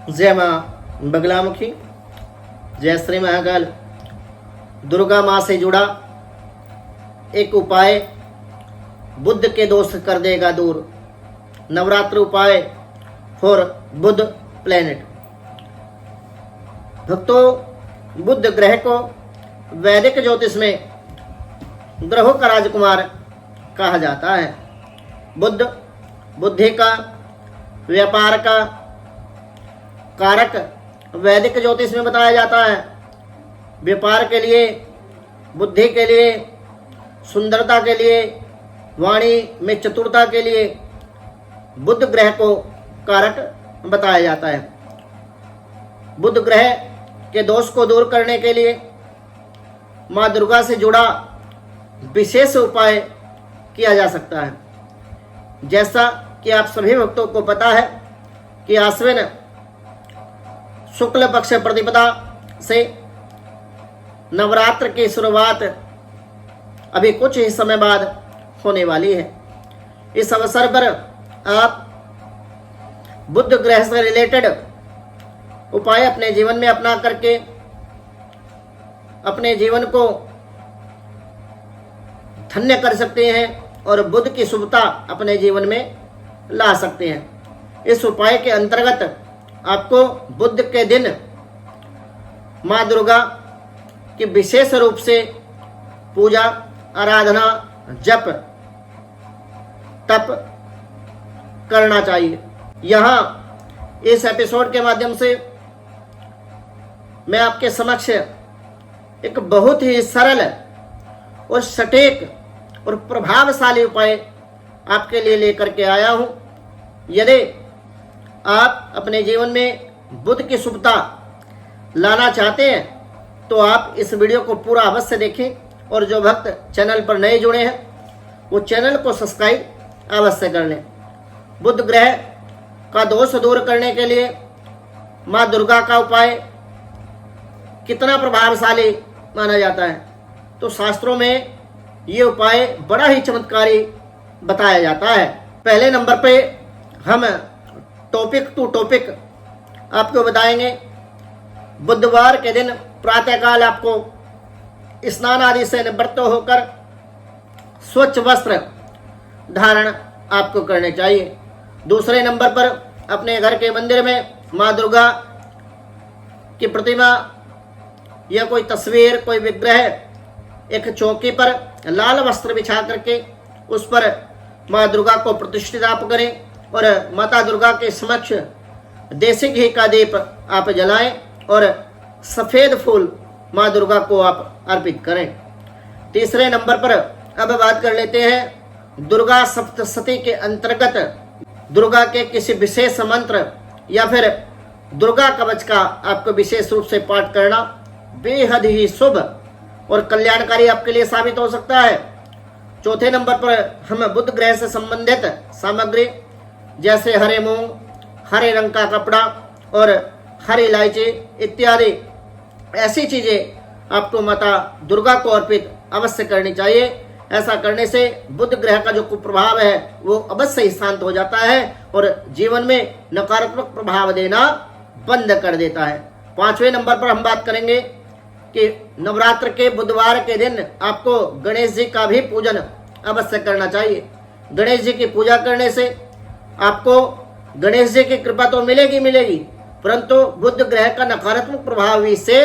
जय माँ बगलामुखी, जय श्री महाकाल। दुर्गा माँ से जुड़ा एक उपाय बुध के दोष कर देगा दूर। नवरात्र उपाय फॉर बुध प्लेनेट। भक्तों, बुध ग्रह को वैदिक ज्योतिष में ग्रहों का राजकुमार कहा जाता है। बुध बुद्धि का, व्यापार का कारक वैदिक ज्योतिष में बताया जाता है। व्यापार के लिए, बुद्धि के लिए, सुंदरता के लिए, वाणी में चतुरता के लिए बुध ग्रह को कारक बताया जाता है। बुध ग्रह के दोष को दूर करने के लिए माँ दुर्गा से जुड़ा विशेष उपाय किया जा सकता है। जैसा कि आप सभी भक्तों को पता है कि आश्विन शुक्ल पक्ष प्रतिपदा से नवरात्र की शुरुआत अभी कुछ ही समय बाद होने वाली है। इस अवसर पर आप बुध ग्रह से रिलेटेड उपाय अपने जीवन में अपना करके अपने जीवन को धन्य कर सकते हैं और बुध की शुभता अपने जीवन में ला सकते हैं। इस उपाय के अंतर्गत आपको बुध के दिन माँ दुर्गा की विशेष रूप से पूजा, आराधना, जप, तप करना चाहिए। यहाँ इस एपिसोड के माध्यम से मैं आपके समक्ष एक बहुत ही सरल और सटीक और प्रभावशाली उपाय आपके लिए लेकर के आया हूँ। यदि आप अपने जीवन में बुध की शुभता लाना चाहते हैं तो आप इस वीडियो को पूरा अवश्य देखें और जो भक्त चैनल पर नए जुड़े हैं वो चैनल को सब्सक्राइब अवश्य कर लें। बुध ग्रह का दोष दूर करने के लिए माँ दुर्गा का उपाय कितना प्रभावशाली माना जाता है, तो शास्त्रों में ये उपाय बड़ा ही चमत्कारी बताया जाता है। पहले नंबर पे हम टॉपिक टू टॉपिक आपको बताएंगे। बुधवार के दिन प्रातःकाल आपको स्नान आदि से निवृत्त होकर स्वच्छ वस्त्र धारण आपको करने चाहिए। दूसरे नंबर पर अपने घर के मंदिर में माँ दुर्गा की प्रतिमा या कोई तस्वीर, कोई विग्रह एक चौकी पर लाल वस्त्र बिछा करके उस पर माँ दुर्गा को प्रतिष्ठित आप करें और माता दुर्गा के समक्ष देसी घी का दीप आप जलाएं और सफ़ेद फूल माँ दुर्गा को आप अर्पित करें। तीसरे नंबर पर अब बात कर लेते हैं दुर्गा सप्तशती के अंतर्गत दुर्गा के किसी विशेष मंत्र या फिर दुर्गा कवच का आपको विशेष रूप से पाठ करना बेहद ही शुभ और कल्याणकारी आपके लिए साबित हो सकता है। चौथे नंबर पर हम बुध ग्रह से संबंधित सामग्री जैसे हरे मूंग, हरे रंग का कपड़ा और हरी इलायची इत्यादि ऐसी चीज़ें आपको माता दुर्गा को अर्पित अवश्य करनी चाहिए। ऐसा करने से बुध ग्रह का जो कुप्रभाव है वो अवश्य ही शांत हो जाता है और जीवन में नकारात्मक प्रभाव देना बंद कर देता है। पांचवें नंबर पर हम बात करेंगे कि नवरात्र के बुधवार के दिन आपको गणेश जी का भी पूजन अवश्य करना चाहिए। गणेश जी की पूजा करने से आपको गणेश जी की कृपा तो मिलेगी, परंतु बुध ग्रह का नकारात्मक प्रभाव इससे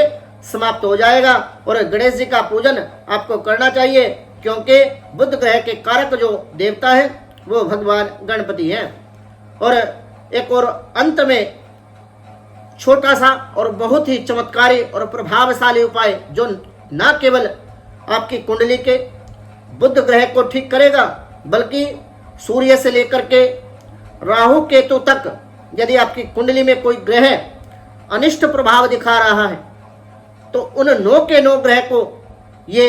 समाप्त हो जाएगा और गणेश जी का पूजन आपको करना चाहिए, क्योंकि बुध ग्रह के कारक जो देवता है वो भगवान गणपति हैं। और एक और अंत में छोटा सा और बहुत ही चमत्कारी और प्रभावशाली उपाय जो न केवल आपकी कुंडली के बुध ग्रह को ठीक करेगा बल्कि सूर्य से लेकर के राहु केतु तक यदि आपकी कुंडली में कोई ग्रह अनिष्ट प्रभाव दिखा रहा है तो उन 9 के 9 ग्रह को ये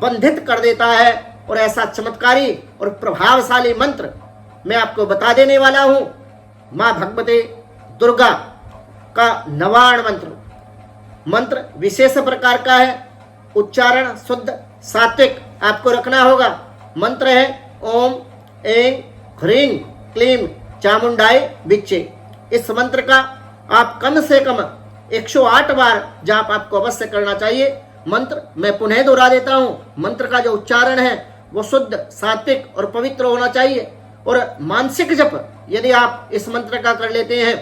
बंधित कर देता है। और ऐसा चमत्कारी और प्रभावशाली मंत्र मैं आपको बता देने वाला हूँ। माँ भगवती दुर्गा का नवाण मंत्र विशेष प्रकार का है। उच्चारण शुद्ध सात्विक आपको रखना होगा। मंत्र है ओम ऐं ह्रीं क्लीं चामुंडाई बिच्चे। इस मंत्र का आप कम से कम 108 बार जाप आपको अवश्य करना चाहिए। मंत्र मैं पुनः दोहरा देता हूं। मंत्र का जो उच्चारण है वो शुद्ध, सात्विक और पवित्र होना चाहिए। और मानसिक जप यदि आप इस मंत्र का कर लेते हैं,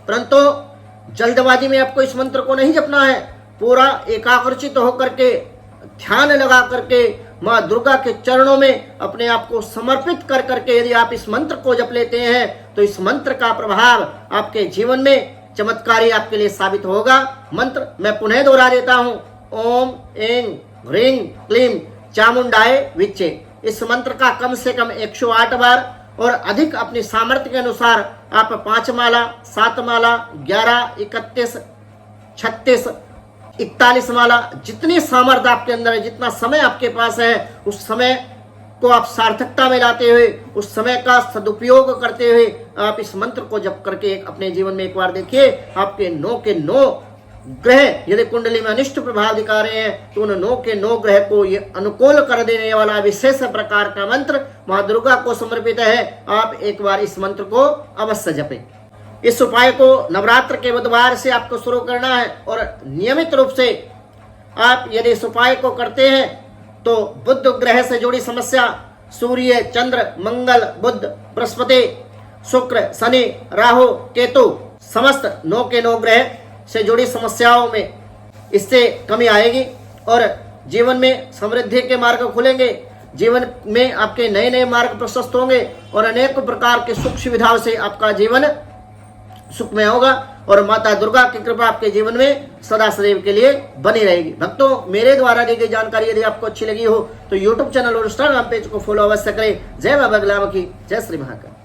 परंतु जल्दबाजी में आपको इस मंत्र को नहीं जपना है। पूरा एकाग्रचित होकर के, ध्यान लगा करके माँ दुर्गा के चरणों में अपने आप को समर्पित कर करके यदि आप इस मंत्र को जप लेते हैं तो इस मंत्र का प्रभाव आपके जीवन में चमत्कारी आपके लिए साबित होगा। मंत्र मैं पुनः दोहरा देता हूं। ओम ऐं ह्रीं क्लीं चामुंडाय विच्चे। इस मंत्र का कम से कम 108 बार और अधिक अपनी सामर्थ्य के अनुसार आप 5 माला, 7 माला, 11, 31, 36, 41 माला, जितनी सामर्थ्य आपके अंदर है, जितना समय आपके पास है, उस समय को आप सार्थकता में लाते हुए, उस समय का सदुपयोग करते हुए आप इस मंत्र को जप करके अपने जीवन में एक बार देखिए। आपके 9 के 9 ग्रह यदि कुंडली में अनिष्ट प्रभाव दिखा रहे हैं तो उन 9 के 9 ग्रह को ये अनुकूल कर देने वाला विशेष प्रकार का मंत्र मां दुर्गा को समर्पित है। आप एक बार इस मंत्र को अवश्य जपें। इस उपाय को नवरात्र के बुधवार से आपको शुरू करना है और नियमित रूप से आप यदि इस उपाय को करते हैं तो बुध ग्रह से जुड़ी समस्या, सूर्य, चंद्र, मंगल, बुध, बृहस्पति, शुक्र, शनि, राहु, केतु, समस्त 9 के 9 ग्रह से जुड़ी समस्याओं में इससे कमी आएगी और जीवन में समृद्धि के मार्ग खुलेंगे। जीवन में आपके नए नए मार्ग प्रशस्त होंगे और अनेक प्रकार के सुख सुविधाओं से आपका जीवन सुखमय होगा और माता दुर्गा की कृपा आपके जीवन में सदा सदैव के लिए बनी रहेगी। भक्तों, मेरे द्वारा दी गई जानकारी यदि आपको अच्छी लगी हो तो YouTube चैनल और इंस्टाग्राम पेज को फॉलो अवश्य करें। जय बाबा ग्लाम की, जय श्री महाकाल।